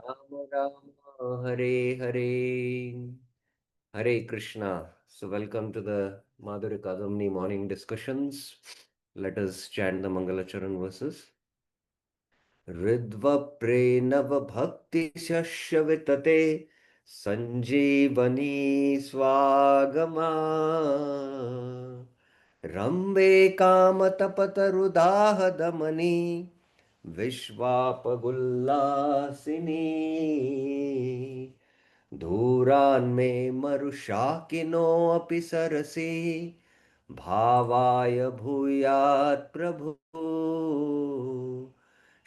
Ram Ram Hare Hare Hare Krishna. So welcome to the Madhurya Kadambini morning discussions. Let us chant the Mangalacharan verses. Ridva Prenava Bhakti Shashya Vitate Sanjeevani Swagama Rambe Kamatapatarudaha Damani विश्वापगुल्लासिनी धूरान्मे मरुशाकिनोऽपि सरसि भावाय भूयात् प्रभु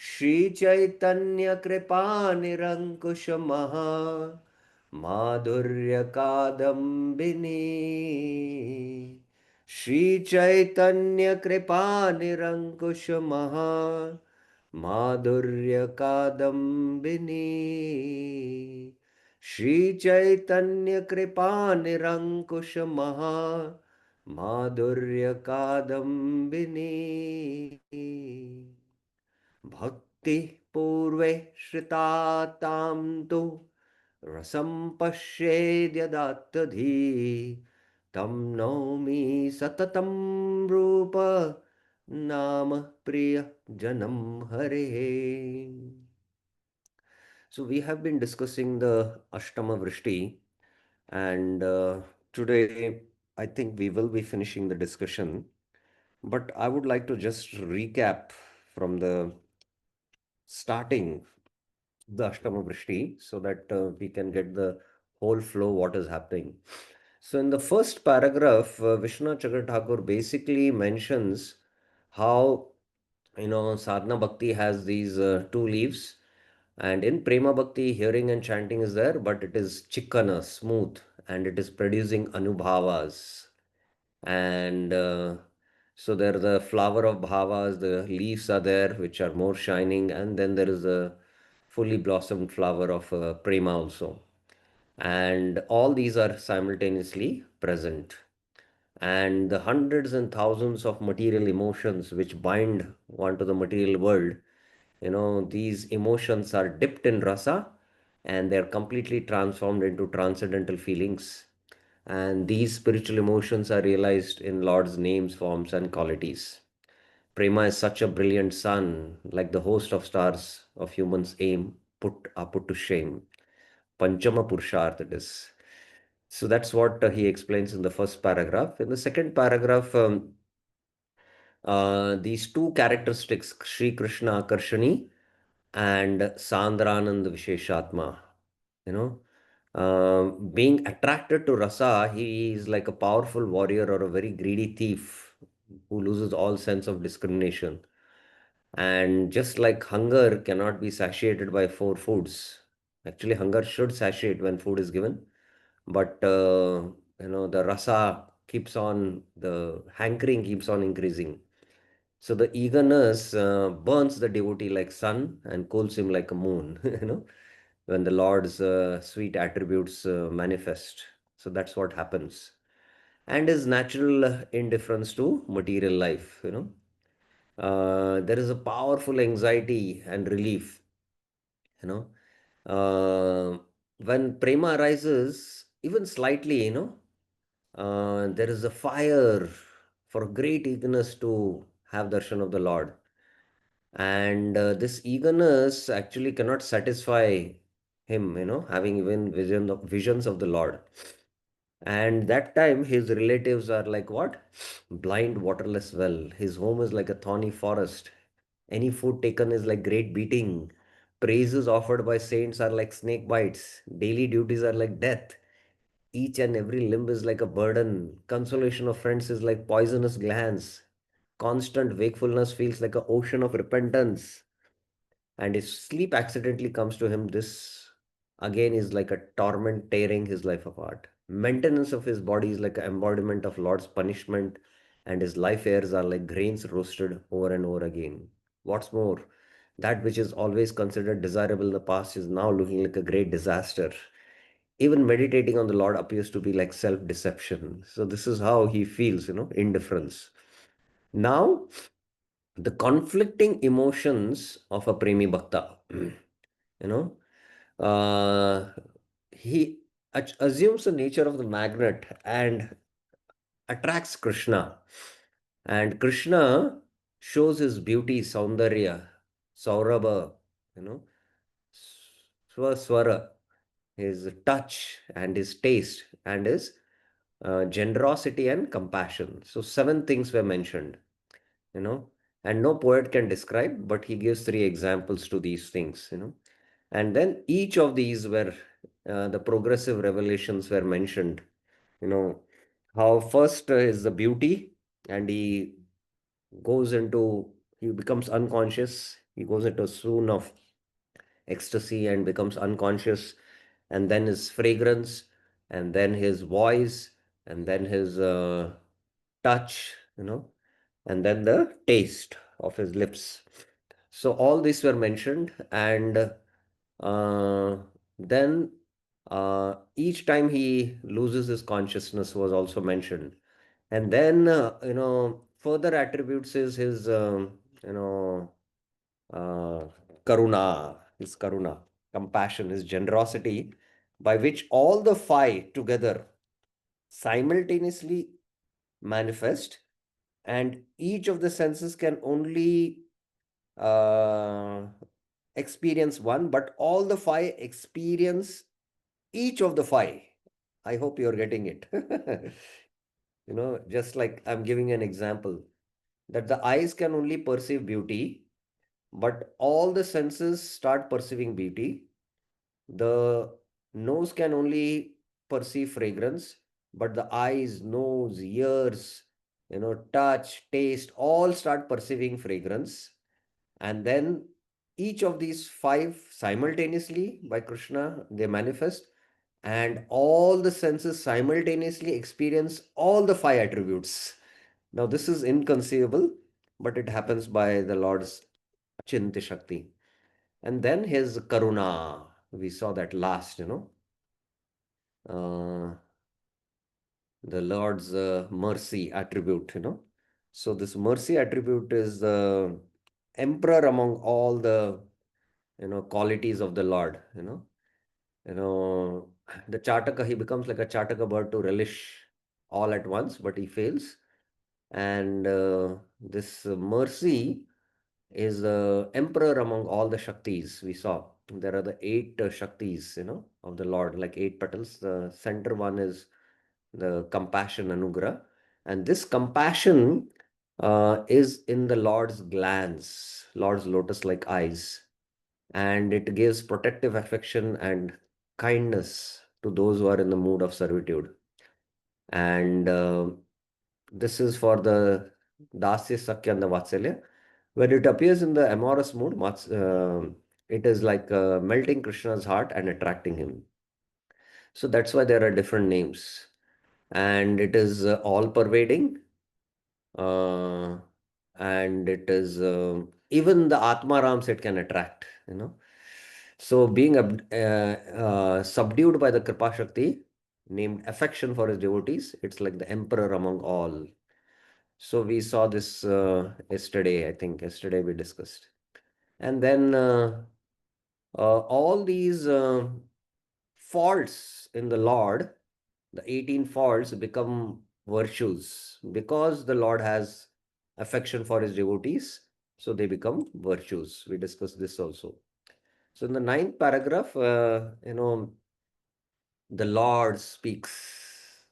श्रीचैतन्यकृपानिरङ्कुशमः माधुर्यकादम्बिनी श्रीचैतन्यकृपानिरङ्कुशमः माधुर्य कादम्बिनी श्री चैतन्य कृपा निरंकुश महा माधुर्य कादम्बिनी भक्ति पूर्वे श्रितातां तु रसं पश्येद्यदात्तधी तं नौमि सततं रूप नाम प्रिय janam hare. So we have been discussing the Ashtama Vrishti, and today I think we will be finishing the discussion. But I would like to just recap from the starting the Ashtama Vrishti so that we can get the whole flow what is happening. So in the first paragraph, Vishnu Chakra Thakur basically mentions how sadhana bhakti has these two leaves, and in prema bhakti hearing and chanting is there, but it is chikkana, smooth, and it is producing anubhavas. And so there the flower of bhavas, the leaves are there which are more shining, and then there is a fully blossomed flower of prema also, and all these are simultaneously present. And the hundreds and thousands of material emotions which bind one to the material world, these emotions are dipped in rasa, and they're completely transformed into transcendental feelings. And these spiritual emotions are realized in Lord's names, forms, and qualities. Prema is such a brilliant sun, like the host of stars of humans aim, put to shame. Panchama Purusharth it is. So that's what he explains in the first paragraph. In the second paragraph, these two characteristics, Sri Krishna Akarshani and Sandranand Visheshatma, you know, being attracted to rasa, he is like a powerful warrior or a very greedy thief who loses all sense of discrimination. And just like hunger cannot be satiated by four foods, actually, hunger should satiate when food is given, but the rasa keeps on, the hankering keeps on increasing. So the eagerness burns the devotee like sun and cools him like a moon, when the Lord's sweet attributes manifest. So that's what happens. And his natural indifference to material life. There is a powerful anxiety and relief, you know. When prema arises, even slightly, there is a fire for great eagerness to have darshan of the Lord. And this eagerness actually cannot satisfy him, having even visions of the Lord. And that time his relatives are like what? Blind waterless well. His home is like a thorny forest. Any food taken is like great beating. Praises offered by saints are like snake bites. Daily duties are like death. Each and every limb is like a burden. Consolation of friends is like poisonous glands. Constant wakefulness feels like an ocean of repentance. And if sleep accidentally comes to him, this again is like a torment tearing his life apart. Maintenance of his body is like an embodiment of Lord's punishment, and his life airs are like grains roasted over and over again. What's more, that which is always considered desirable in the past is now looking like a great disaster. Even meditating on the Lord appears to be like self deception. So, this is how he feels, indifference. Now, the conflicting emotions of a Premi Bhakta, you know. Uh, he assumes the nature of the magnet and attracts Krishna. And Krishna shows his beauty, Saundarya, Saurabha, you know, Swaswara, his touch and his taste and his generosity and compassion. So, seven things were mentioned, you know, and no poet can describe, but he gives three examples to these things, and then each of these were the progressive revelations were mentioned, you know, how first is the beauty, and goes into, he becomes unconscious, he goes into a swoon of ecstasy and becomes unconscious, and then his fragrance, and then his voice, and then his touch, and then the taste of his lips. So all these were mentioned, and then each time he loses his consciousness was also mentioned. And then, further attributes is his, you know, uh, his karuna, compassion, his generosity, by which all the five together simultaneously manifest, and each of the senses can only uh, experience one, but all the five experience each of the five. I hope you're getting it. Just like I'm giving an example that the eyes can only perceive beauty, but all the senses start perceiving beauty. The nose can only perceive fragrance, but the eyes, nose, ears, touch, taste, all start perceiving fragrance. And then each of these five simultaneously by Krishna, they manifest, and all the senses simultaneously experience all the five attributes. Now, this is inconceivable, but it happens by the Lord's Chinti Shakti. And then his Karuna, we saw that last, uh, the Lord's mercy attribute, So, this mercy attribute is the emperor among all the, qualities of the Lord, you know, the Chataka, he becomes like a Chataka bird to relish all at once, but he fails. And this mercy is the emperor among all the Shaktis we saw. There are the eight Shaktis, of the Lord, like eight petals. The center one is the compassion, Anugrah. And this compassion is in the Lord's glance, Lord's lotus-like eyes. And it gives protective affection and kindness to those who are in the mood of servitude. And this is for the Dasya, Sakya, and the Vatsalya. When it appears in the amorous mood, it is like melting Krishna's heart and attracting him. So that's why there are different names. And it is all pervading. Uh, and it is even the Atmarams it can attract. So being subdued by the Kripa Shakti, named affection for his devotees, it's like the emperor among all. So we saw this yesterday, I think. Yesterday we discussed. And then all these faults in the Lord, the 18 faults become virtues because the Lord has affection for his devotees. So they become virtues. We discussed this also. So in the ninth paragraph, the Lord speaks,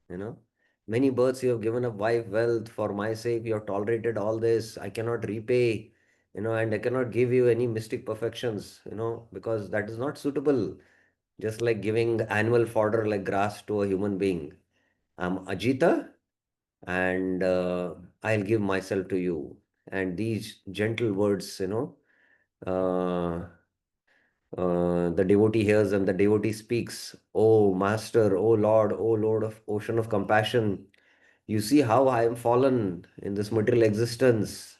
you know. Many births you have given up wife, wealth, for my sake you have tolerated all this. I cannot repay, and I cannot give you any mystic perfections, because that is not suitable. Just like giving annual fodder like grass to a human being. I'm Ajita, and I'll give myself to you. And these gentle words, uh, the devotee hears and the devotee speaks. Oh, Master, oh Lord, oh Lord of ocean of compassion, you see how I am fallen in this material existence.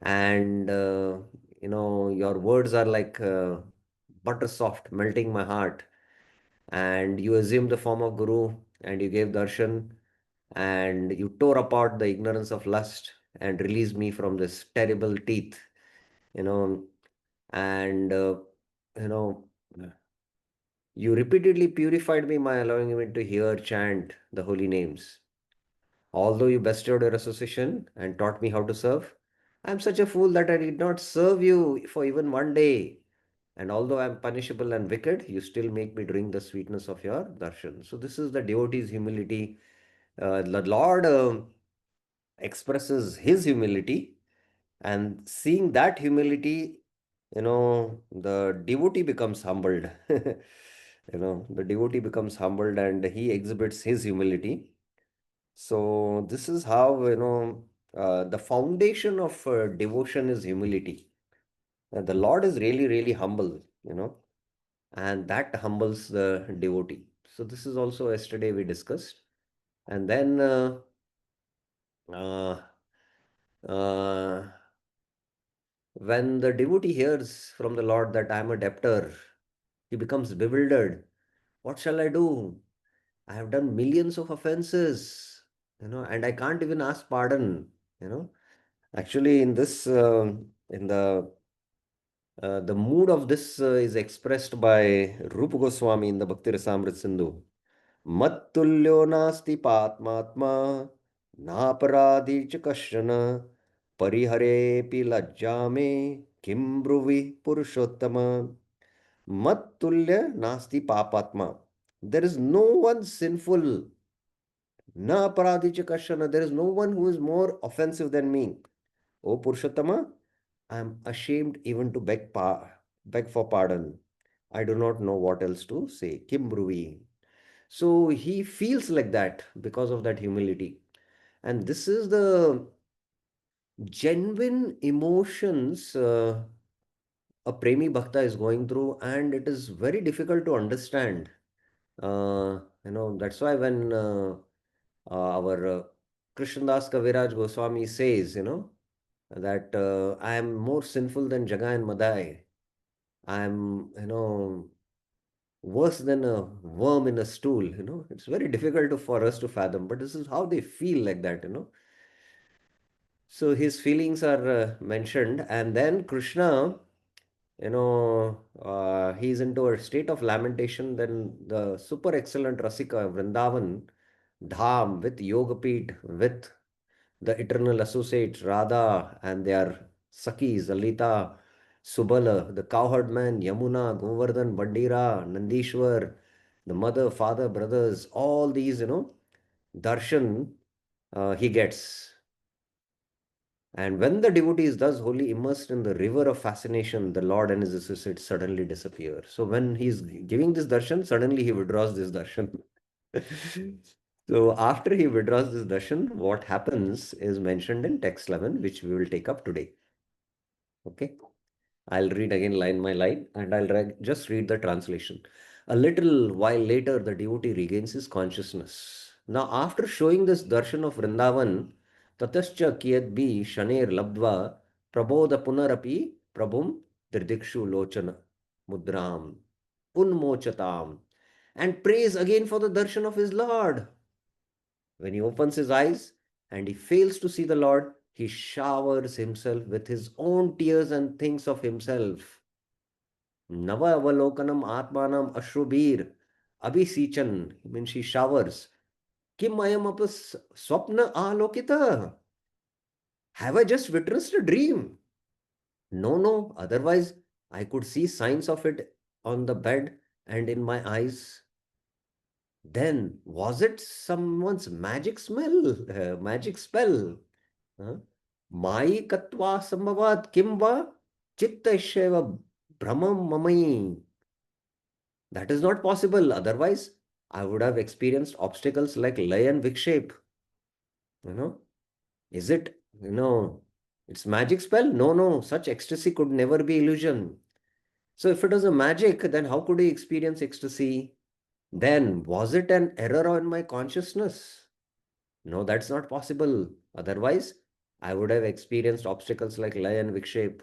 And, your words are like butter soft, melting my heart. And you assumed the form of Guru and you gave darshan and you tore apart the ignorance of lust and released me from this terrible teeth, you know, and, you know, You repeatedly purified me by allowing me to hear, chant the holy names. Although you bestowed your association and taught me how to serve, I am such a fool that I did not serve you for even one day. And although I am punishable and wicked, you still make me drink the sweetness of your darshan. So this is the devotee's humility. The Lord expresses his humility, and seeing that humility, the devotee becomes humbled. The devotee becomes humbled and he exhibits his humility. So this is how, the foundation of devotion is humility. The Lord is really, really humble, and that humbles the devotee. So this is also yesterday we discussed. And then uh, uh, when the devotee hears from the Lord that I am a debtor, he becomes bewildered. What shall I do? I have done millions of offenses, and I can't even ask pardon, you know. Actually, in this, in the mood of this is expressed by Rupa Goswami in the Bhakti Rasamrit Sindhu. Mattulyo nasti patmatma naparadi ch kashana pariharepi lajjame kim bruvi purushottama. Mattulya nasti papatma. There is no one sinful. Na aparadi ch kashana. There is no one who is more offensive than me. O Purushottama, I am ashamed even to beg for pardon. I do not know what else to say. Kim bruvi. So he feels like that because of that humility. And this is the genuine emotions a Premi Bhakta is going through, and it is very difficult to understand. That's why when our Krishnadas Kaviraj Goswami says, that I am more sinful than Jagai and Madai. I am, worse than a worm in a stool. It's very difficult for us to fathom, but this is how they feel like that. So his feelings are mentioned, and then Krishna, he's into a state of lamentation. Then the super excellent Rasika Vrindavan Dham with Yogapeet, with the eternal associates Radha and their Sakis, Alita, Subala, the cowherd man, Yamuna, Govardhan, Bandira, Nandishwar, the mother, father, brothers, all these, darshan he gets. And when the devotee is thus wholly immersed in the river of fascination, the Lord and his associates suddenly disappear. So when he's giving this darshan, suddenly he withdraws this darshan. So after he withdraws this darshan, what happens is mentioned in text 11, which we will take up today. Okay. I'll read again line by line and just read the translation. A little while later, the devotee regains his consciousness. Now, after showing this darshan of Vrindavan, tatascha kiyad bi shaner labdva prabodha punarapi prabhum dirdikshu lochana mudram unmochatam, and prays again for the darshan of his Lord. When he opens his eyes and he fails to see the Lord, he showers himself with his own tears and thinks of himself. Nava avalokanam atmanam ashrubir abhisichan, means he showers. Kim ayam apas swapna alokita. Have I just witnessed a dream? No, no. Otherwise, I could see signs of it on the bed and in my eyes. Then, was it someone's magic magic spell? Huh? Mai katva sambhavat kimva chitta sheva brahmam mamai. That is not possible. Otherwise, I would have experienced obstacles like lay and vikshape. You know, is it, it's magic spell? No, no, such ecstasy could never be illusion. So if it was a magic, then how could he experience ecstasy? Then was it an error on my consciousness? No, that's not possible. Otherwise, I would have experienced obstacles like lay and vikshape.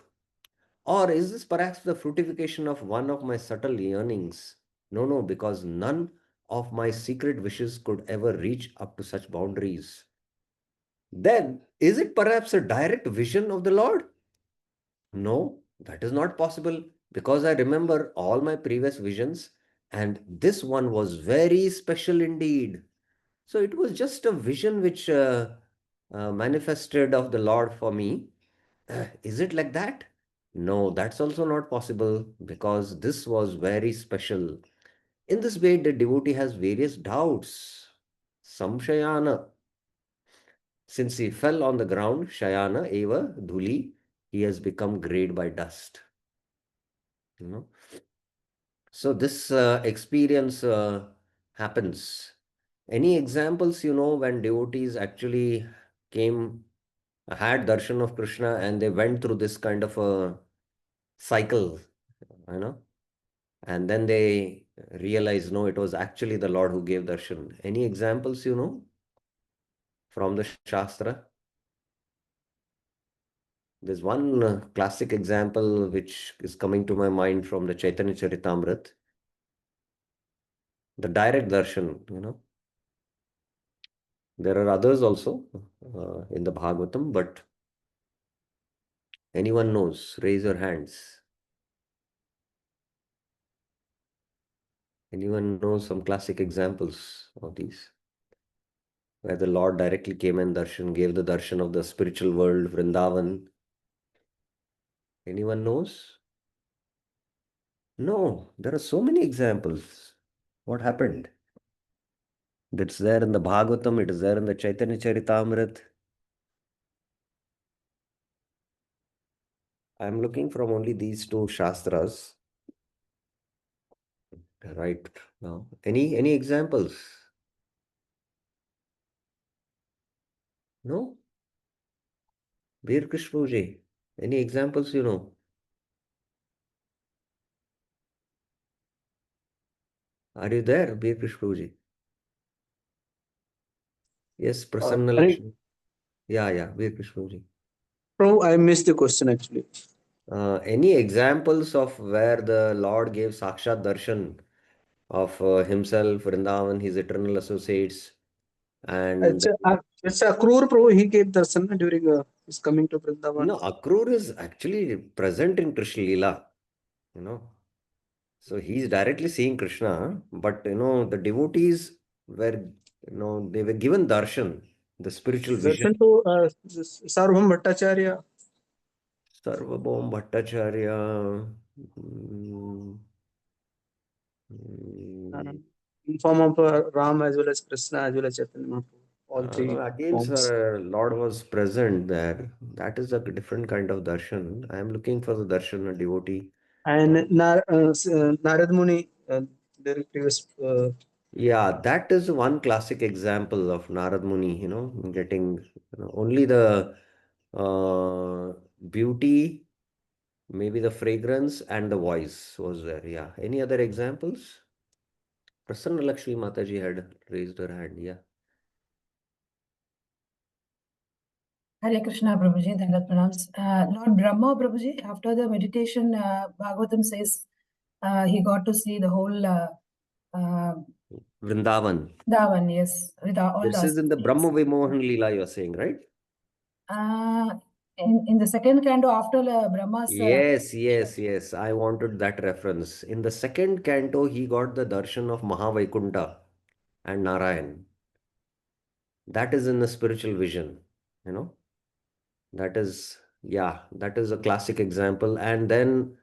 Or is this perhaps the fruitification of one of my subtle yearnings? No, no, because none of my secret wishes could ever reach up to such boundaries. Then, is it perhaps a direct vision of the Lord? No, that is not possible because I remember all my previous visions And this one was very special indeed. So it was just a vision which manifested of the Lord for me. Is it like that? No, that's also not possible because this was very special. In this way, the devotee has various doubts. Samshayana. Since he fell on the ground, Shayana eva dhuli, he has become grayed by dust. You know. So this experience happens. Any examples, when devotees actually came, had darshan of Krishna and they went through this kind of a cycle, you know, and then they realized, no, it was actually the Lord who gave darshan. Any examples, from the Shastra? There's one classic example which is coming to my mind from the Chaitanya Charitamrita, the direct darshan, There are others also in the Bhagavatam, but anyone knows, raise your hands. Anyone knows some classic examples of these, where the Lord directly came and darshan, gave the darshan of the spiritual world, Vrindavan. Anyone knows? No, there are so many examples. What happened? That's there in the Bhagavatam, it is there in the Chaitanya Charitamrita. I'm looking from only these two Shastras right now. Any examples? No? Veer Krishnaji, any examples you know? Are you there, Veer Krishnaji? Yes, Prasanna Sorry, Lakshmi. Yeah, Veer Krishnaji. Prabhu, I missed the question actually. Any examples of where the Lord gave Sakshat Darshan of himself, Vrindavan, his eternal associates, and It's a Akrur Prabhu, he gave darshan during his coming to Vrindavan. Akrur is actually present in Krishna Lila, you know. So he's directly seeing Krishna, but the devotees were, they were given darshan, the spiritual vision. Darshan to Sarvabhaum Bhattacharya. Sarvabhaum Bhattacharya. mm, uh, mm, in form of Ram as well as Krishna as well as Chaitanya Mahaprabhu. All three again, forms. sir, Lord was present there. That is a different kind of darshan. I am looking for the darshan, a devotee. And Narad Muni during previous. Yeah, that is one classic example of Narad Muni, getting only the beauty, maybe the fragrance and the voice was there. Yeah. Any other examples? Prasanna Lakshmi Mataji had raised her hand. Yeah. Hare Krishna, Prabhuji, Dandat Pranams. Lord Brahma, Prabhuji, after the meditation, Bhagavatam says he got to see the whole uh, Vrindavan. Davan, yes, with all the This is in the associates. Brahma Vimohan Leela, you're saying, right? Uh, in the second canto, after Brahma's. Yes. I wanted that reference. In the second canto, he got the darshan of Mahavaikuntha and Narayan. That is in the spiritual vision, you know. That is a classic example. And then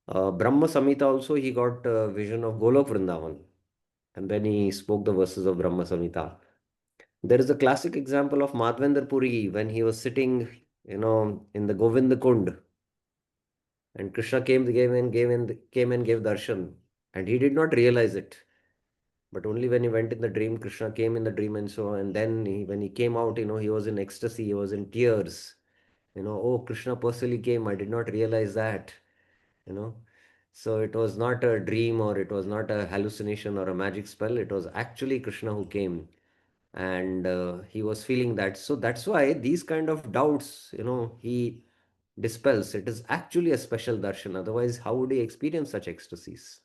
Brahma Samhita also, he got a vision of Golok Vrindavan. And then he spoke the verses of Brahma Samhita. There is a classic example of Madhvendra Puri when he was sitting, in the Govinda Kund. And Krishna came and gave darshan. And he did not realize it. But only when he went in the dream, Krishna came in the dream and so on. And then when he came out, he was in ecstasy, he was in tears. Oh, Krishna personally came. I did not realize that, you know. So it was not a dream or it was not a hallucination or a magic spell. It was actually Krishna who came and he was feeling that. So that's why these kind of doubts, he dispels. It is actually a special darshan. Otherwise, how would he experience such ecstasies?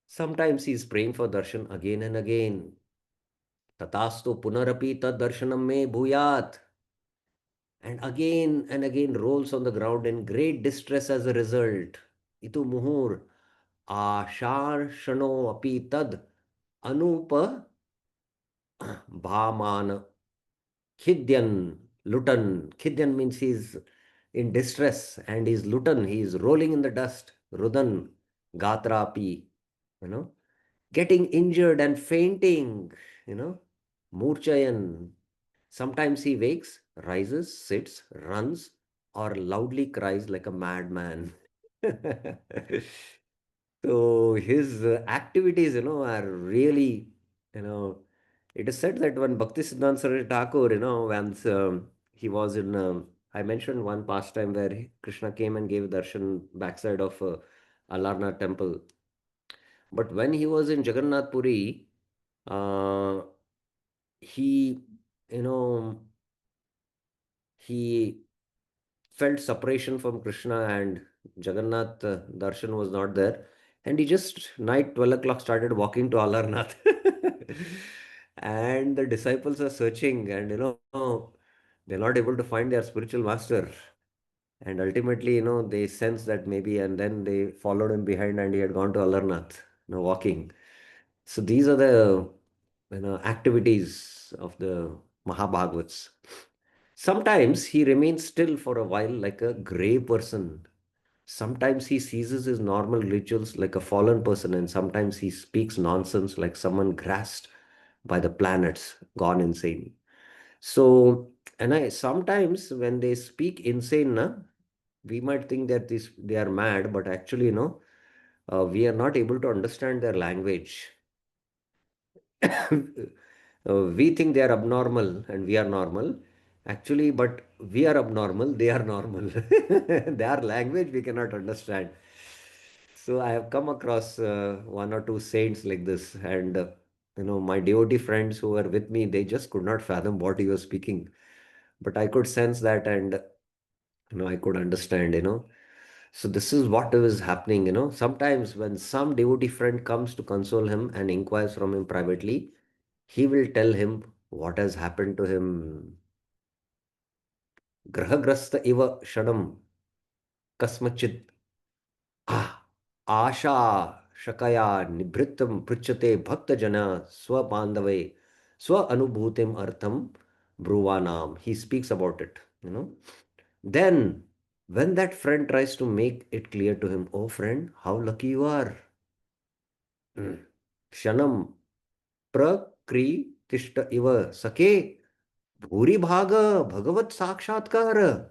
Sometimes he is praying for darshan again and again. Tatastu punarapi tad darshanam me bhuyat. And again rolls on the ground in great distress as a result. Itu muhur. आशार्षणो अपि तद Anoop भामान Khidyan, Lutan. Khidyan means he's in distress and he's Lutan, he's rolling in the dust. Rudan, Gatrapi, you know, getting injured and fainting, you know, Murchayan. Sometimes he wakes, rises, sits, runs, or loudly cries like a madman. So his activities, are really, you know, it is said that when Bhakti Siddhanta Saraswati Thakur, once he was in, I mentioned one pastime where Krishna came and gave darshan backside of Alarna temple. But when he was in Jagannath Puri, uh, he, you know, he felt separation from Krishna and Jagannath darshan was not there. And he just night 12 o'clock started walking to Alarnath. And the disciples are searching and they're not able to find their spiritual master. And ultimately, they sense that maybe, and then they followed him behind and he had gone to Alarnath, walking. So these are the activities of the Mahabhagavats. Sometimes he remains still for a while like a grey person. Sometimes he ceases his normal rituals like a fallen person, and sometimes he speaks nonsense like someone grasped by the planets, gone insane. So, and I sometimes when they speak insane, we might think that they are mad, but actually, we are not able to understand their language. We think they are abnormal and we are normal. Actually, but we are abnormal, they are normal. Their language we cannot understand. So I have come across one or two saints like this, and my devotee friends who were with me, they just could not fathom what he was speaking. But I could sense that, and I could understand. So this is what is happening. Sometimes when some devotee friend comes to console him and inquires from him privately, he will tell him what has happened to him. Grahagrasta iva shadam kasmachit आशा शकया निभृत्तम पृच्छते भक्त जना स्वबांधवे स्व अनुभूतिम अर्थम ब्रुवानाम. He speaks about it. Then when that friend tries to make it clear to him, oh friend, how lucky you are. Shanam प्रकृतिष्ट इव सके भूरि भाग भगवत साक्षात्कार.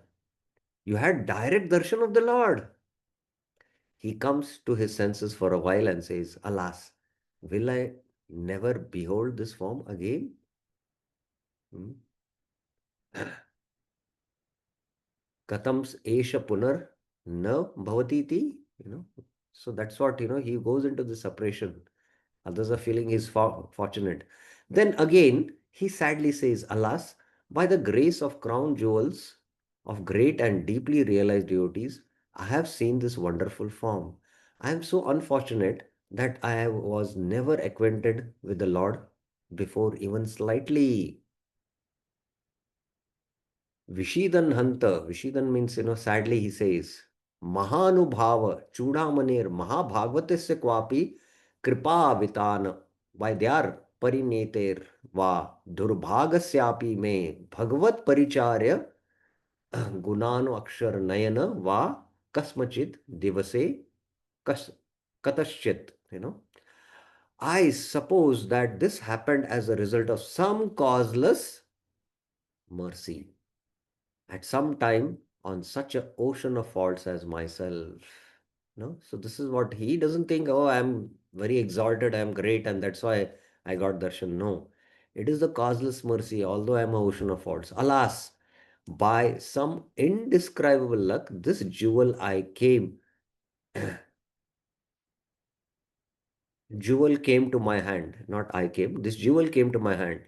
You had direct darshan of the Lord. He comes to his senses for a while and says, alas, will I never behold this form again? Hmm? Katams esha punar na bhavatiti. So that's what, he goes into the separation. Others are feeling he's fortunate. Then again, he sadly says, alas, by the grace of crown jewels of great and deeply realized devotees, I have seen this wonderful form. I am so unfortunate that I was never acquainted with the Lord before even slightly. Vishidan Hanta. Vishidan means, sadly he says, Mahanubhava Chudamanir Mahabhagavatisya Kwapi Kripa Vitana. By their Parineter Va Durbhagasyapi Me Bhagavat Paricharya Gunano Akshar Nayana Va Kasmachit Divase Kas Kataschit. I suppose that this happened as a result of some causeless mercy at some time on such an ocean of faults as myself. So this is what he doesn't think, oh, I'm very exalted, I'm great, and that's why I got darshan. No, it is the causeless mercy, although I'm an ocean of faults. Alas, by some indescribable luck, this jewel I came, jewel came to my hand, not I came, this jewel came to my hand.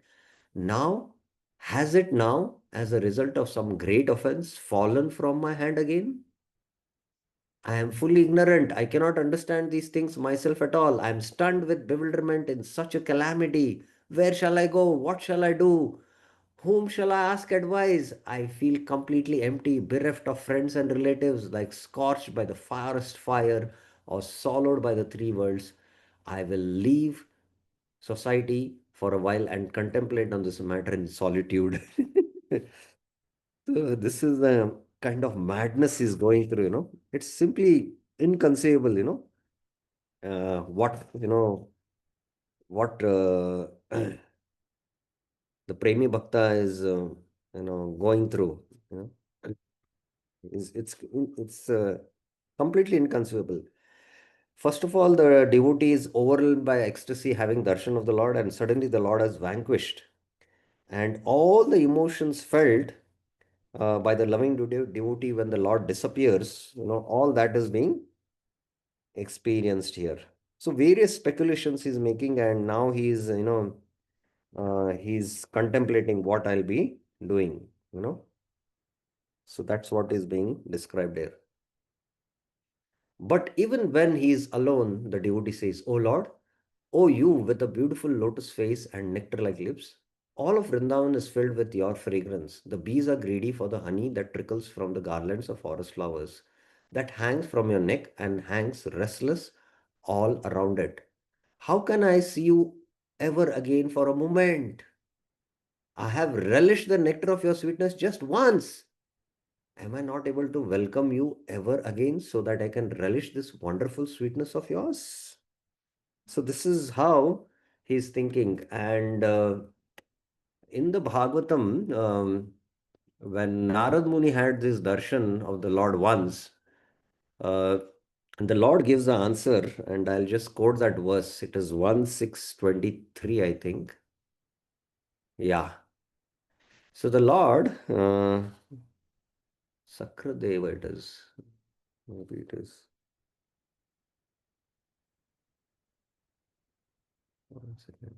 Now, has it now, as a result of some great offense, fallen from my hand again? I am fully ignorant. I cannot understand these things myself at all. I am stunned with bewilderment in such a calamity. Where shall I go? What shall I do? Whom shall I ask advice? I feel completely empty, bereft of friends and relatives, like scorched by the forest fire, or swallowed by the three worlds, I will leave society for a while and contemplate on this matter in solitude. So this is the kind of madness he's going through, It's simply inconceivable, what the Premi Bhakta is, going through, you know. It's completely inconceivable. First of all, the devotee is overwhelmed by ecstasy, having darshan of the Lord, and suddenly the Lord has vanquished. And all the emotions felt by the loving devotee when the Lord disappears, all that is being experienced here. So various speculations he's making, and now he's contemplating what I'll be doing, So that's what is being described here. But even when he is alone, the devotee says, "O Lord, O you with a beautiful lotus face and nectar-like lips, all of Vrindavan is filled with your fragrance. The bees are greedy for the honey that trickles from the garlands of forest flowers, that hangs from your neck and hangs restless all around it. How can I see you ever again for a moment? I have relished the nectar of your sweetness just once. Am I not able to welcome you ever again so that I can relish this wonderful sweetness of yours?" So this is how he's thinking. And in the Bhagavatam, when Narad Muni had this darshan of the Lord once, uh, the Lord gives the answer, and I'll just quote that verse. It is 1:6:23, I think. Yeah. So the Lord, Sakradeva it is. Maybe it is. One second.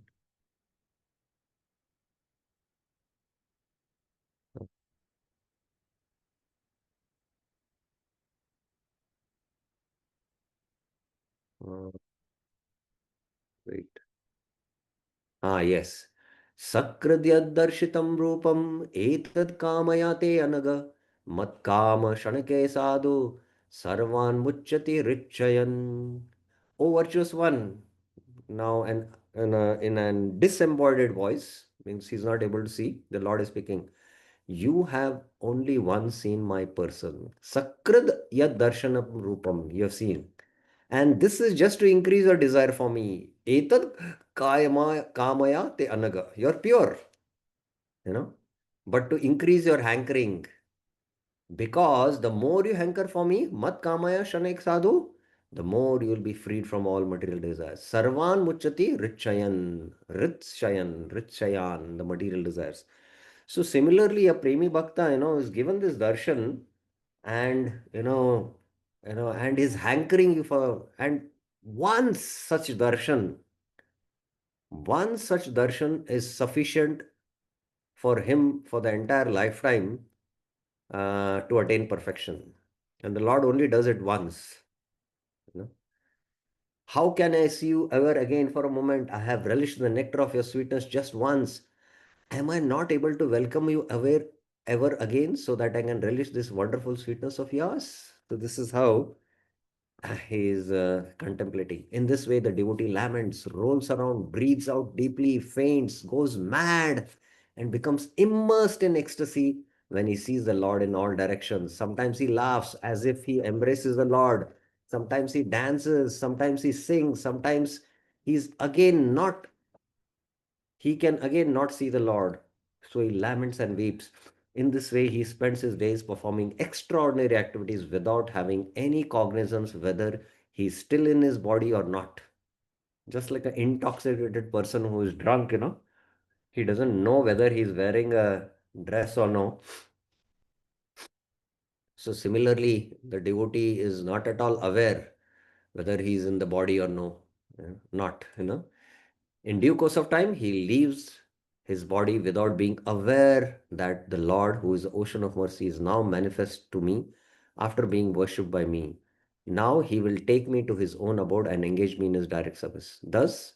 Uh, Wait. Yes. Sakradyadarshitam rupam etad kamayate anaga matkama shanake sadhu sarvan muchyati richayan. O virtuous one, now in an disembodied voice, means he's not able to see, the Lord is speaking. You have only once seen my person. Sakrad yad darshanam rupam, you have seen. And this is just to increase your desire for me. Etad kamaya te anaga. You're pure, you know. But to increase your hankering, because the more you hanker for me, mat kamaya shanek sadhu, the more you will be freed from all material desires. Sarvan muchati richayan, richayan, the material desires. So similarly, a Premi Bhakta, is given this darshan, and and is hankering you for, and one such darshan, one such darshan is sufficient for him for the entire lifetime to attain perfection. And the Lord only does it once. You know. How can I see you ever again for a moment? I have relished the nectar of your sweetness just once. Am I not able to welcome you ever again so that I can relish this wonderful sweetness of yours? So this is how he is contemplating. In this way, the devotee laments, rolls around, breathes out deeply, faints, goes mad, and becomes immersed in ecstasy when he sees the Lord in all directions. Sometimes he laughs as if he embraces the Lord. Sometimes he dances. Sometimes he sings. Sometimes he's again not, he can again not see the Lord. So he laments and weeps. In this way, he spends his days performing extraordinary activities without having any cognizance whether he's still in his body or not. Just like an intoxicated person who is drunk, he doesn't know whether he's wearing a dress or no. So similarly, the devotee is not at all aware whether he's in the body or no, not, In due course of time, he leaves his body without being aware that the Lord, who is the ocean of mercy, is now manifest to me after being worshipped by me. Now he will take me to his own abode and engage me in his direct service. Thus,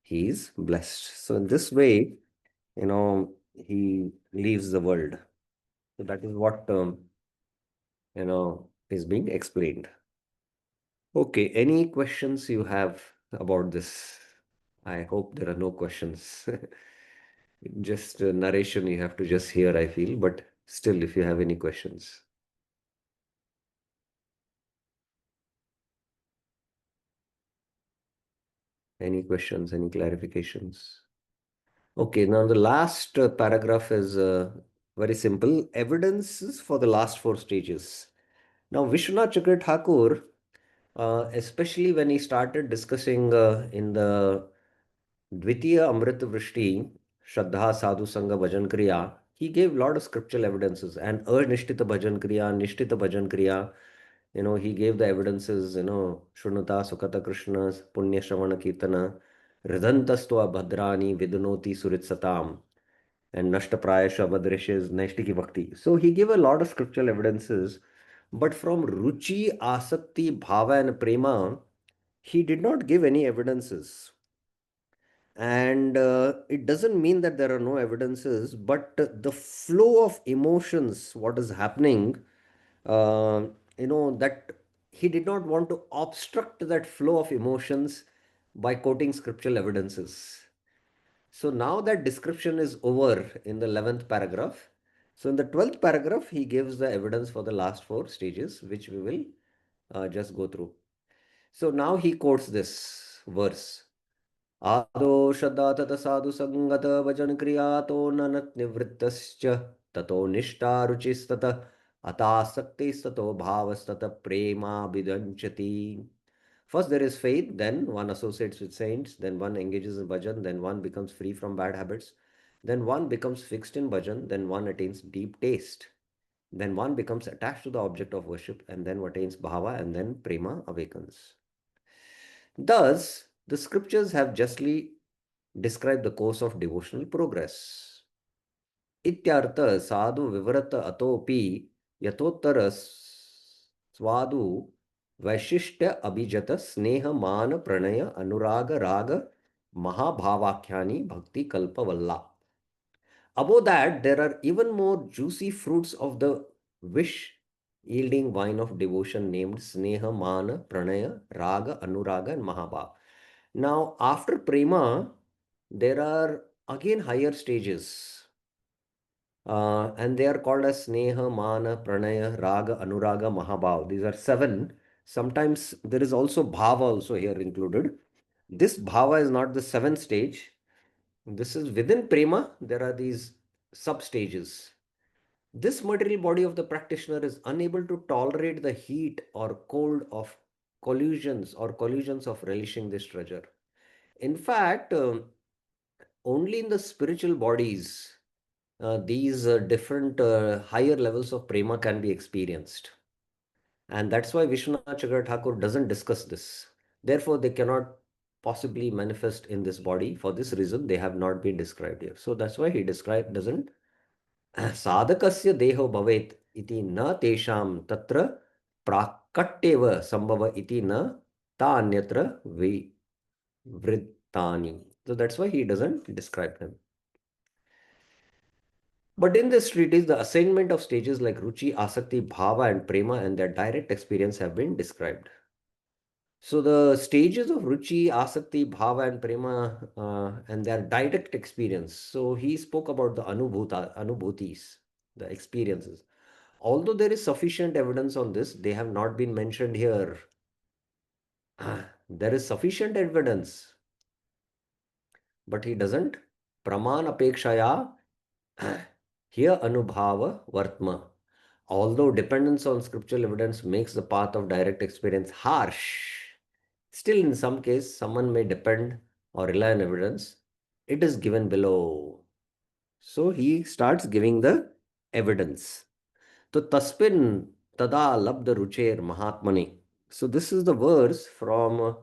he is blessed. So, in this way, he leaves the world. So, that is what, is being explained. Okay, any questions you have about this? I hope there are no questions. Just narration you have to just hear, I feel, but still, if you have any questions. Any questions, any clarifications? Okay, now the last paragraph is very simple. Evidences for the last four stages. Now, Vishwanath Chakra Thakur, especially when he started discussing in the Dvitiya Amrita Vrishti, Shraddha Sadhu Sangha Bhajan Kriya, he gave a lot of scriptural evidences and Anishtita Bhajan Kriya, Nishtita Bhajan Kriya. He gave the evidences, Shrunuta Sukata Krishna, Punya Shravana Kirtana, Hridantastva Bhadrani Vidunoti Surit Satam, and Nashtaprayasha Bhadreshes Naishtiki Bhakti. So he gave a lot of scriptural evidences, but from Ruchi, Asakti, Bhava, and Prema, he did not give any evidences. And it doesn't mean that there are no evidences, but the flow of emotions, what is happening, uh, that he did not want to obstruct that flow of emotions by quoting scriptural evidences. So now that description is over in the 11th paragraph. So in the 12th paragraph, he gives the evidence for the last four stages, which we will just go through. So now he quotes this verse. आदो श्रद्धा तत साधु संगत वचन क्रिया तो ननत निवृत्तश्च ततो निष्ठा रुचिस्तत अतासक्तिस्ततो भावस्तत प्रेमा विदंचति. First there is faith, then one associates with saints, then one engages in bhajan, then one becomes free from bad habits, then one becomes fixed in bhajan, then one attains deep taste, then one becomes attached to the object of worship, and then attains bhava, and then prema awakens. Thus, the scriptures have justly described the course of devotional progress. Ityartha sadhu vivrata atopi yatotara swadu vaishishta abhijata sneha mana pranaya anuraga raga mahabhavakhyani bhakti kalpavalla. Above that, there are even more juicy fruits of the wish yielding wine of devotion named Sneha, Mana, Pranaya, Raga, Anuraga, and Mahabhav. Now, after Prema, there are again higher stages, and they are called as Sneha, Mana, Pranaya, Raga, Anuraga, Mahabhav. These are seven. Sometimes there is also Bhava also here included. This Bhava is not the seventh stage. This is within Prema, there are these sub stages. This material body of the practitioner is unable to tolerate the heat or cold of collusions of relishing this treasure. In fact, only in the spiritual bodies, these different higher levels of prema can be experienced. And that's why Vishwanath Chakra Thakur doesn't discuss this. Therefore, they cannot possibly manifest in this body. For this reason, they have not been described here. So that's why he doesn't साधकस्य देहो भवेत् इति न तेषां तत्र प्राकट्येव संभव इति न तान्यत्र विवृत्तानि. So that's why he doesn't describe them. But in this treatise, the assignment of stages like Ruchi, Asakti, Bhava, and Prema and their direct experience have been described. So the stages of Ruchi, Asakti, Bhava, and Prema and their direct experience. So he spoke about the Anubhutis, the experiences. Although there is sufficient evidence on this, they have not been mentioned here. There is sufficient evidence, but he doesn't. Praman apekshaya here anubhava vartma. Although dependence on scriptural evidence makes the path of direct experience harsh, still in some case, someone may depend or rely on evidence. It is given below. So he starts giving the evidence. तो तस्मिन् तदा लब्ध रुचेर महात्मने. So this is the verse from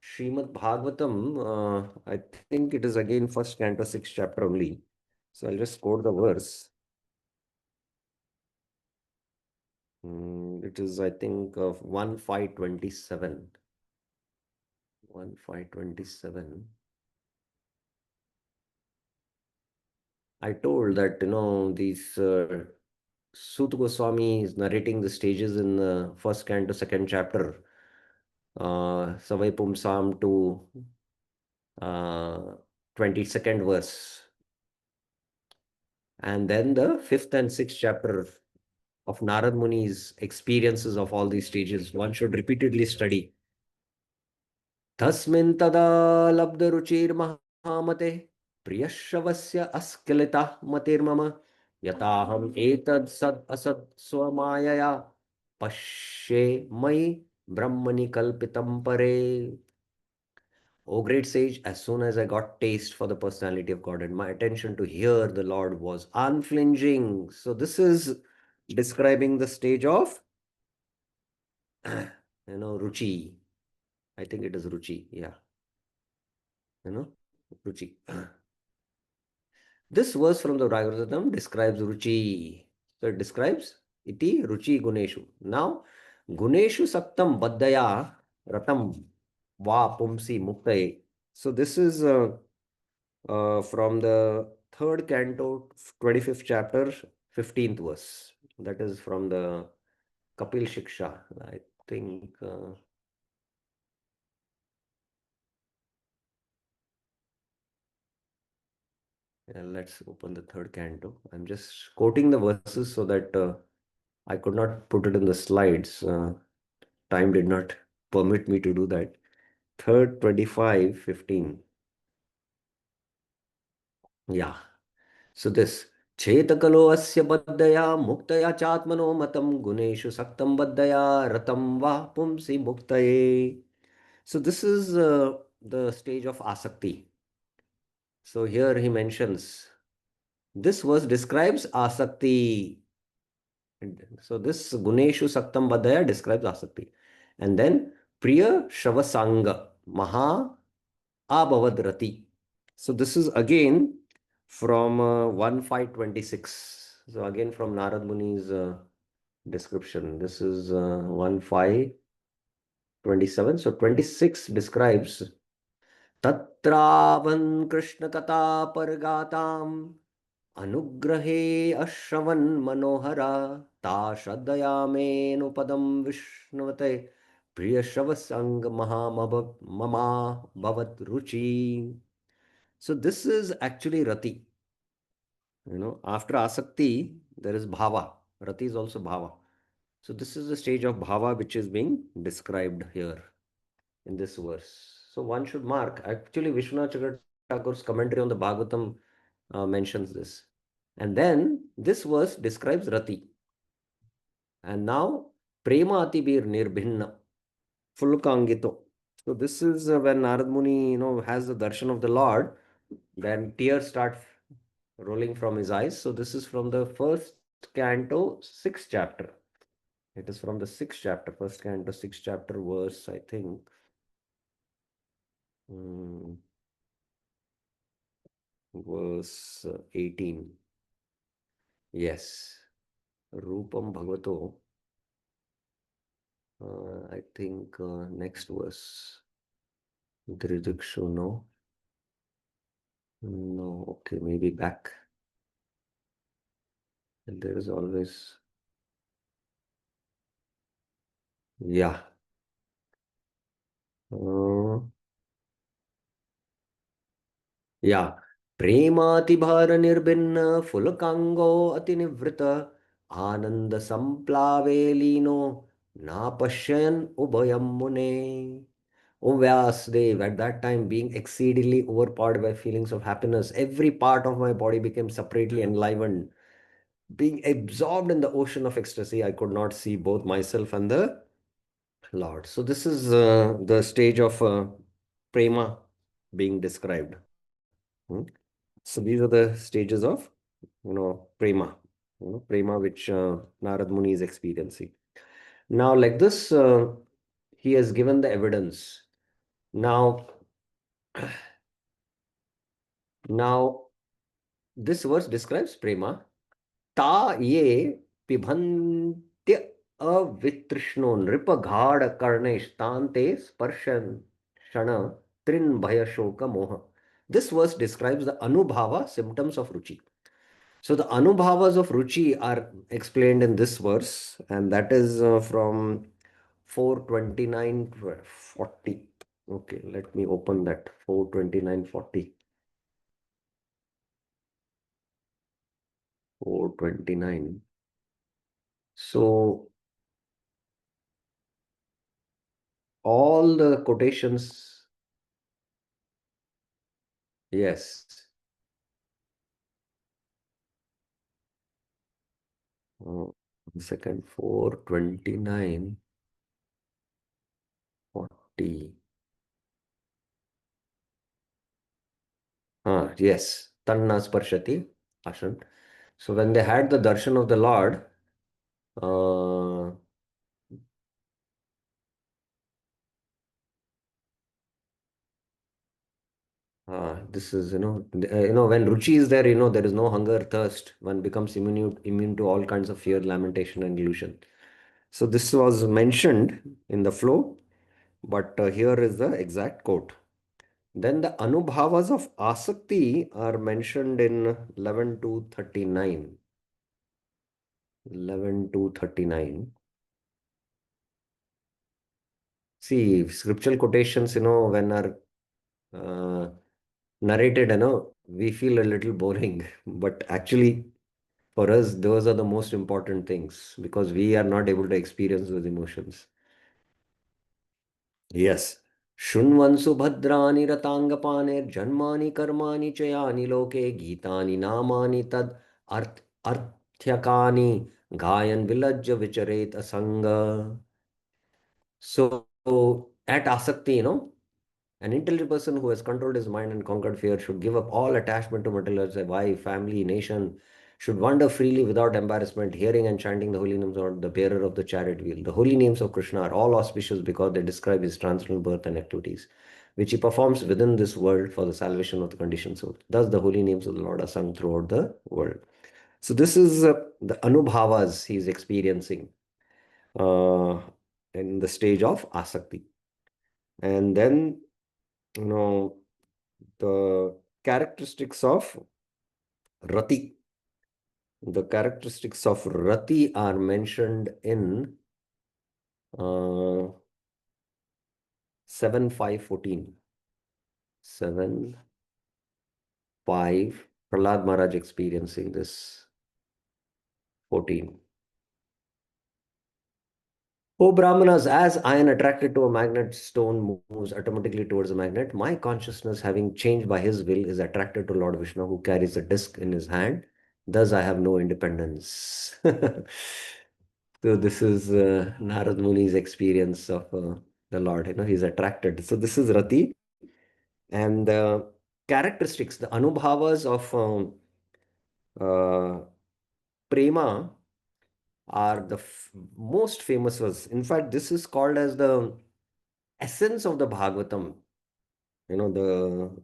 Srimad Bhagavatam. I think it is again first canto, sixth chapter only. So I'll just quote the verse. It is, I think, of 1.5.27. 1.5.27. I told that, these Sut Goswami is narrating the stages in the first canto, second chapter. Savai Pumsam to 22nd verse. And then the 5th and 6th chapter of Narad Muni's experiences of all these stages, one should repeatedly study. Tasmin tada labda ruchir mahamate priyashavasya askilita matirmama yataham etad sad asad swamayaya pashe mai brahmani kalpitam pare. O great sage, as soon as I got taste for the personality of God and my attention to hear the Lord was unflinching. So this is describing the stage of, Ruchi. I think it is Ruchi. Yeah. Ruchi. This verse from the Bhagavatam describes Ruchi. So it describes iti Ruchi Guneshu. Now, Guneshu Saktam Baddaya Ratam Va Pumsi Muktaye. So this is from the third canto, 25th chapter, 15th verse. That is from the Kapil Shiksha. I think. Let's open the third canto. I'm just quoting the verses so that I could not put it in the slides. Time did not permit me to do that. Third, 25, 15. Yeah. So this. Chetakalo asya baddaya muktaya chatmano matam guneshu saktam baddaya ratam va pumsi muktaye. So this is the stage of asakti. So here he mentions, this verse describes asakti. So this Guneshu Saktam Badaya describes asakti. And then Priya Shavasanga Maha Abhavadrati. So this is again from 1.5.26. So again from Narad Muni's description. This is 1.5.27. So 26 describes Tatravan Krishna Kata Pargatam Anugrahe Ashravan Manohara Ta Shraddhayamenupadam Vishnavate Priyashavasang Mama Bhavat Ruchi. So this is actually Rati. After Asakti, there is Bhava. Rati is also Bhava. So this is the stage of Bhava which is being described here in this verse. So one should mark. Actually, Vishwanath Chakravarti Thakur's commentary on the Bhagavatam mentions this. And then this verse describes Rati. And now Prema Atibir Nirbhinna Fulkangito. So this is when Narad Muni, has the darshan of the Lord, then tears start rolling from his eyes. So this is from the first canto, 6th chapter. It is from the 6th chapter, first canto, 6th chapter, verse, I think. Verse 18. Yes. Rupam Bhagavato. I think next verse. Diridikshu, no. No, okay, maybe back. And there is always. Yeah. Yeah. Premati nirbhinna fulakango atinivrita ananda samplave lino napashyan ubhayam mune. O Vyasdev, at that time being exceedingly overpowered by feelings of happiness, every part of my body became separately enlivened. Being absorbed in the ocean of ecstasy, I could not see both myself and the Lord. So this is the stage of Prema being described. So these are the stages of, Prema, Prema which Narad Muni is experiencing. Now, like this, he has given the evidence. Now, this verse describes Prema. Ta ye pibhantya avitrishno nripa ghad karnesh tante sparshan shana trin bhaya shoka moha. This verse describes the anubhava symptoms of ruchi. So the anubhavas of ruchi are explained in this verse, and that is from 429:40. Okay, let me open that. 429:40. 429. So all the quotations, yes. 1 second, 429:40. Yes, Tanna Sparshati Ashan. So when they had the darshan of the Lord, uh, this is, when Ruchi is there, there is no hunger, thirst. One becomes immune to all kinds of fear, lamentation, and illusion. So this was mentioned in the flow, but here is the exact quote. Then the Anubhavas of Asakti are mentioned in 11 to 39. 11 to 39. See, scriptural quotations, when are uh, narrated, we feel a little boring, but actually, for us, those are the most important things because we are not able to experience those emotions. Yes. Shunvansu bhadrani ratangapane janmani karmani chayani loke gitani namani tad arthyakani gayan vilajya vicharet asanga. So at Asakti, an intelligent person who has controlled his mind and conquered fear should give up all attachment to material as a wife, family, nation, should wander freely without embarrassment, hearing and chanting the holy names of the bearer of the chariot wheel. The holy names of Krishna are all auspicious because they describe his transcendental birth and activities, which he performs within this world for the salvation of the conditioned soul. Thus, the holy names of the Lord are sung throughout the world. So, this is the Anubhavas he is experiencing uh, in the stage of Asakti. And then, you know, the characteristics of Rati. The characteristics of Rati are mentioned in 7:5:14. 7:5. Prahlad Maharaj experiencing this. 14. O Brahmanas, as iron attracted to a magnet stone moves automatically towards a magnet, my consciousness, having changed by his will, is attracted to Lord Vishnu, who carries a disc in his hand. Thus, I have no independence. So, this is Narad Muni's experience of the Lord. He's attracted. So, this is Rati. And the characteristics, the Anubhavas of uh, Prema are the most famous ones. In fact, this is called as the essence of the Bhagavatam.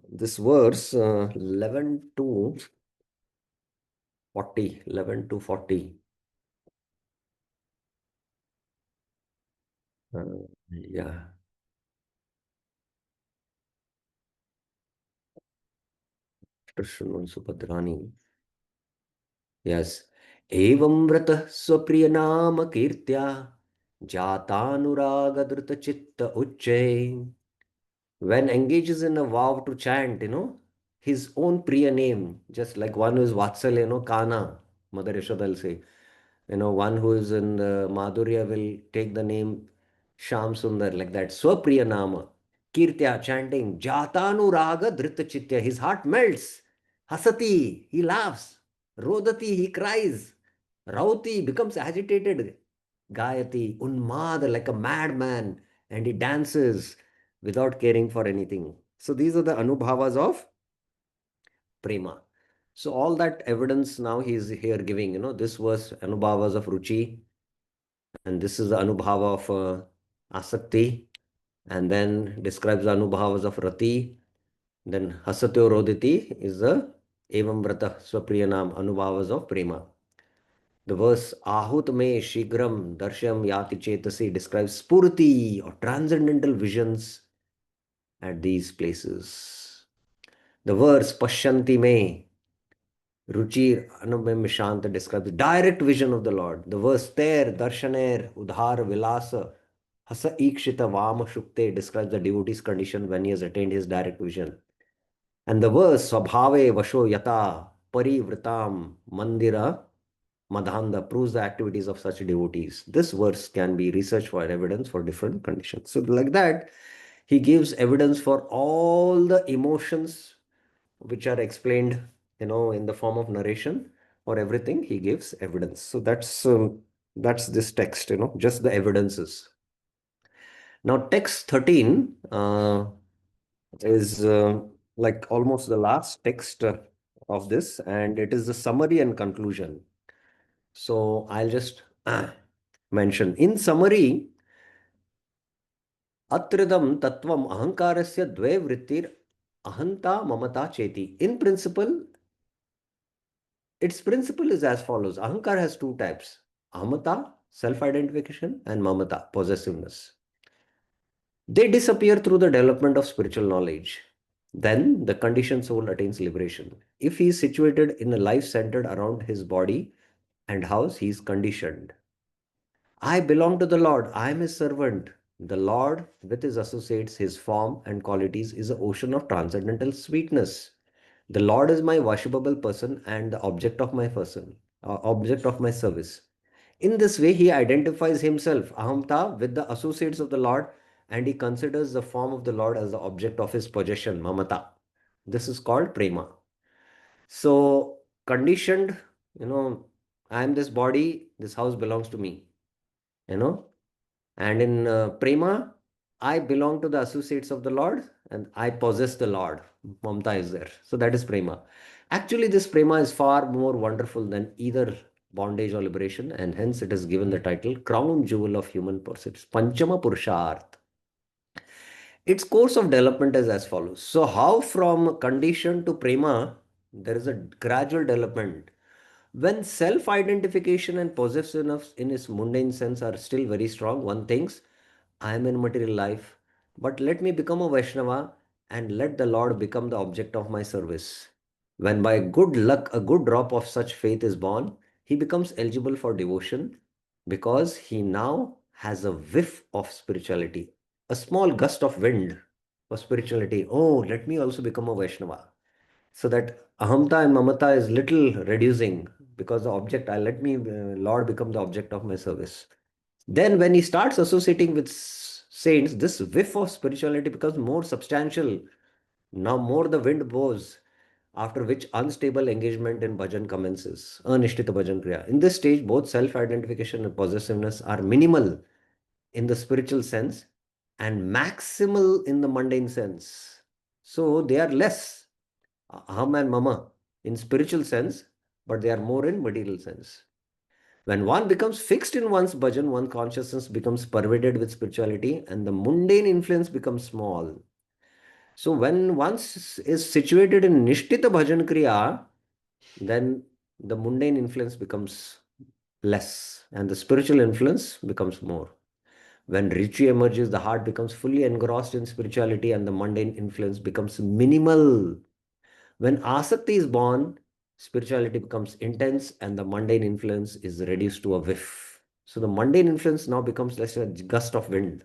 This verse 11 to 40, 11 to 40. Yeah. Krishna Subhadrani. Yes. Evam vrata swapriya nama kirtya jatanuraga drita chitta uchche. When engages in a vow to chant, his own Priya name, just like one who is Vatsal, Kana, Mother Yashoda will say. One who is in the Madhurya will take the name Sham Sundar, like that. Swapriya Nama. Kirtya, chanting. Jatanu Raga Drita Chitya. His heart melts. Hasati, he laughs. Rodati, he cries. Rauti becomes agitated. Gayati, Unmad, like a madman. And he dances without caring for anything. So these are the Anubhavas of Prema. So all that evidence now he is here giving, this was Anubhavas of Ruchi, and this is the Anubhava of Asakti, and then describes the Anubhavas of Rati. Then Hasatyo Roditi is the Evam Vrata Swapriyanam Anubhavas of Prema. The verse Ahut me Shigram Darsham Yati Chetasi describes Spurti or transcendental visions at these places. The verse Pashyanti me Ruchi Anubhim Shanta describes direct vision of the Lord. The verse there, Darshaner, Udhar, Vilasa, Hasa Ikshita Vama Shukte describes the devotee's condition when he has attained his direct vision. And the verse Swabhave Vasho Yata Parivritam Mandira Madhanda proves the activities of such devotees. This verse can be researched for evidence for different conditions. So, like that, he gives evidence for all the emotions which are explained, in the form of narration. For everything, he gives evidence. So that's this text, just the evidences. Now, text 13 is like almost the last text of this, and it is the summary and conclusion. So I'll just mention. In summary, Atridam Tattvam Ahankarasya Dve Vrittir Ahanta Mamata Cheti. In principle, its principle is as follows. Ahankar has two types. Ahamata, self-identification, and mamata, possessiveness. They disappear through the development of spiritual knowledge. Then the conditioned soul attains liberation. If he is situated in a life centered around his body and house, he is conditioned. I belong to the Lord. I am his servant. The Lord, with his associates, his form and qualities, is an ocean of transcendental sweetness. The Lord is my worshipable person and the object of my object of my service. In this way, he identifies himself, Ahamta, with the associates of the Lord, and he considers the form of the Lord as the object of his possession, Mamata. This is called Prema. So, conditioned, I am this body, this house belongs to me, you know. And in Prema, I belong to the associates of the Lord and I possess the Lord. Mamta is there. So that is Prema. Actually, this Prema is far more wonderful than either bondage or liberation, and hence it is given the title Crown Jewel of Human Pursuits, Panchama Purusharth. Its course of development is as follows. So, how from condition to Prema, there is a gradual development. When self identification and possessiveness in its mundane sense are still very strong, one thinks, I am in material life, but let me become a Vaishnava and let the Lord become the object of my service. When by good luck a good drop of such faith is born, he becomes eligible for devotion because he now has a whiff of spirituality, a small gust of wind for spirituality. Oh, let me also become a Vaishnava. So that ahamta and mamata is little reducing because the object, I let me, Lord, become the object of my service. Then, when he starts associating with saints, this whiff of spirituality becomes more substantial. Now, more the wind blows, after which unstable engagement in bhajan commences. Anishtita bhajan kriya. In this stage, both self identification and possessiveness are minimal in the spiritual sense and maximal in the mundane sense. So, they are less, aham and mama, in spiritual sense, but they are more in material sense. When one becomes fixed in one's bhajan, one consciousness becomes pervaded with spirituality and the mundane influence becomes small. So when one is situated in Nishtita Bhajan Kriya, then the mundane influence becomes less and the spiritual influence becomes more. When Richi emerges, the heart becomes fully engrossed in spirituality and the mundane influence becomes minimal. When Asakti is born, spirituality becomes intense and the mundane influence is reduced to a whiff. So the mundane influence now becomes like a gust of wind.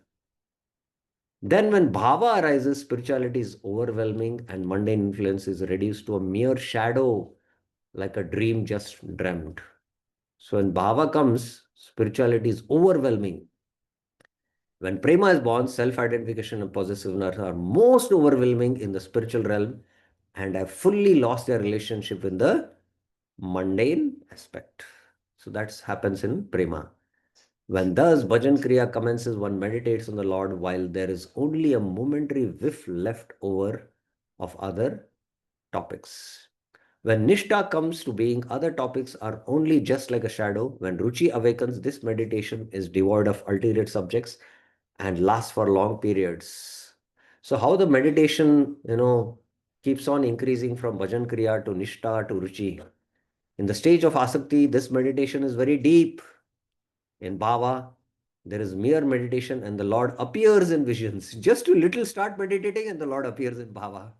Then when bhava arises, spirituality is overwhelming and mundane influence is reduced to a mere shadow, like a dream just dreamt. So when bhava comes, spirituality is overwhelming. When prema is born, self-identification and possessiveness are most overwhelming in the spiritual realm and have fully lost their relationship in the mundane aspect. So that happens in prema. When thus bhajan kriya commences, one meditates on the Lord while there is only a momentary whiff left over of other topics. When nishta comes to being, other topics are only just like a shadow. When ruchi awakens, this meditation is devoid of ulterior subjects and lasts for long periods. So how the meditation, keeps on increasing from bhajan kriya to nishta to ruchi. In the stage of asakti, this meditation is very deep. In bhava, there is mere meditation and the Lord appears in visions. Just a little start meditating and the Lord appears in bhava.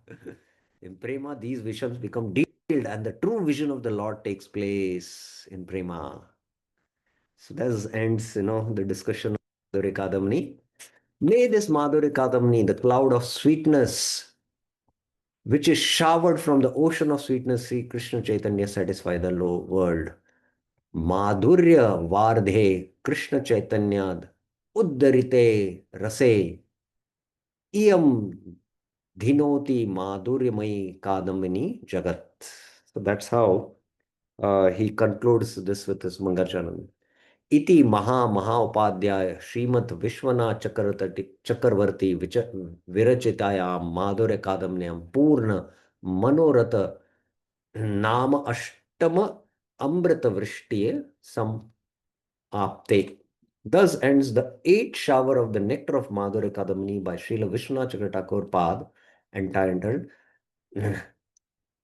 In prema, these visions become detailed and the true vision of the Lord takes place in prema. So that ends, the discussion of Madhurya Kadambini. May this Madhurya Kadambini, the cloud of sweetness, which is showered from the ocean of sweetness, Sri Krishna Chaitanya, satisfy the world. Madhurya Vardhe Krishna Chaitanyad Uddarite Rase Iyam Dhinoti Madhuryamai Kadambini Jagat. So that's how he concludes this with his Mangacharan. Iti Maha Upadhyaya Srimad Vishwanath Chakravarti Virachitayam Madhurya Kadamnyam Purna Manorata Nama Ashtama Amrita Vrishtiye Sam Apte. Thus ends the eighth shower of the nectar of Madhurya Kadamini by Srila Vishwanath Chakravarti Pad, entitled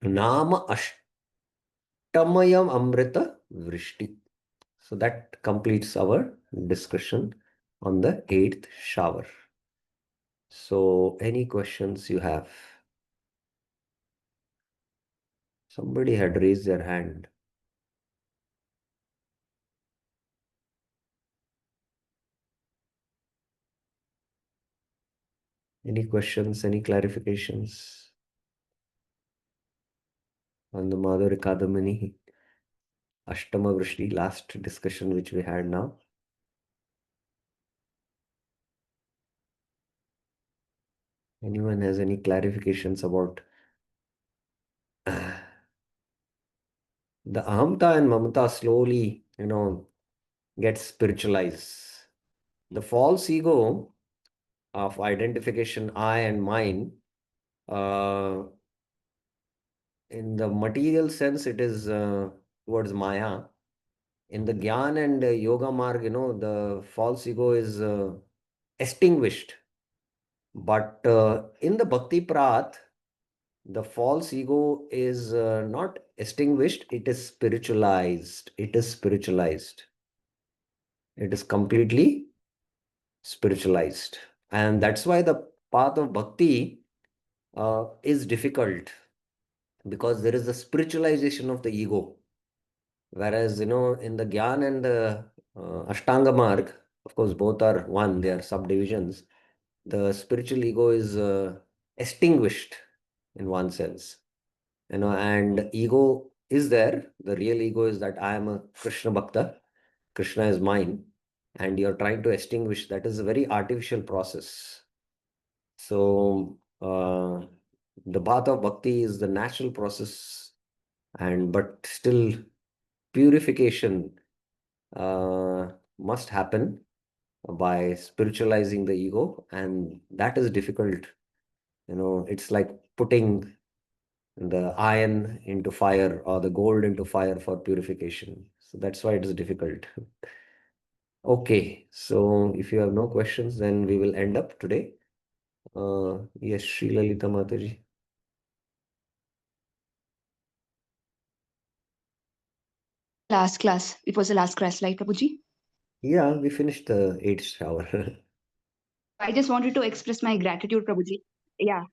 Nama Ashtamayam Amrita Vrishti. So that completes our discussion on the eighth shower. So any questions you have? Somebody had raised their hand. Any questions, any clarifications on the Madhurya Kadamini Ashtama Vrishti, last discussion which we had now? Anyone has any clarifications about the Ahamta and Mamata slowly, gets spiritualized. The false ego of identification, I and mine, in the material sense, it is towards Maya. In the Gyan and Yoga Marg, the false ego is extinguished. But in the Bhakti Prat, the false ego is not extinguished, it is spiritualized. It is spiritualized. It is completely spiritualized. And that's why the path of bhakti is difficult, because there is a spiritualization of the ego. Whereas, in the Gyan and the Ashtanga Marg, of course, both are one, they are subdivisions. The spiritual ego is extinguished in one sense. And ego is there. The real ego is that I am a Krishna Bhakta, Krishna is mine, and you're trying to extinguish. That is a very artificial process. So the path of bhakti is the natural process, but still purification must happen by spiritualizing the ego, and that is difficult. It's like putting the iron into fire or the gold into fire for purification. So that's why it is difficult. Okay, so if you have no questions, then we will end up today. Yes, Sri Lalita Mataji. Last class. It was the last class, right, Prabhuji? Yeah, we finished the eighth shower. I just wanted to express my gratitude, Prabhuji. Yeah.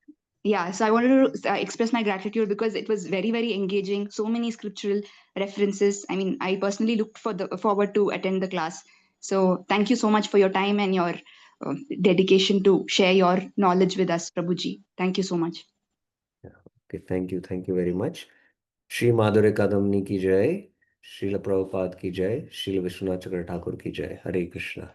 Yeah. So I wanted to express my gratitude because it was very, very engaging. So many scriptural references. I mean, I personally looked forward to attend the class. So thank you so much for your time and your dedication to share your knowledge with us, Prabhuji. Thank you so much. Yeah. Okay, thank you. Thank you very much. Shri Madhurya Kadamni ki jai, Srila Prabhupada ki jai, Srila Vishwanath Chakra Thakur ki jai. Hare Krishna.